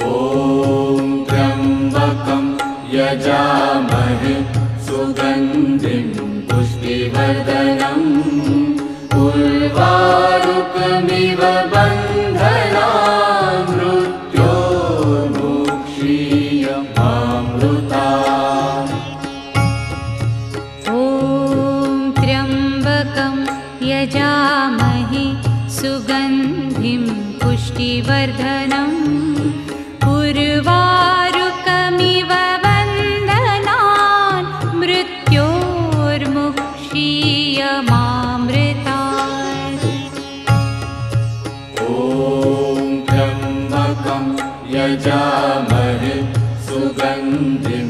ॐ त्र्यम्बकं यजामहे सुगन्धिं पुष्टिवर्धनम् उर्वारुकमिव बन्धनान् मृत्योर्मुक्षीयमामृतात्। ॐ त्र्यम्बकं यजामहे सुगन्धिं पुष्टिवर्धनम् उर्वारुकमिव बन्धनान् मृत्योर्मुक्षीयमामृतात्। ॐ त्र्यम्बकं यजामहे सुगन्धिं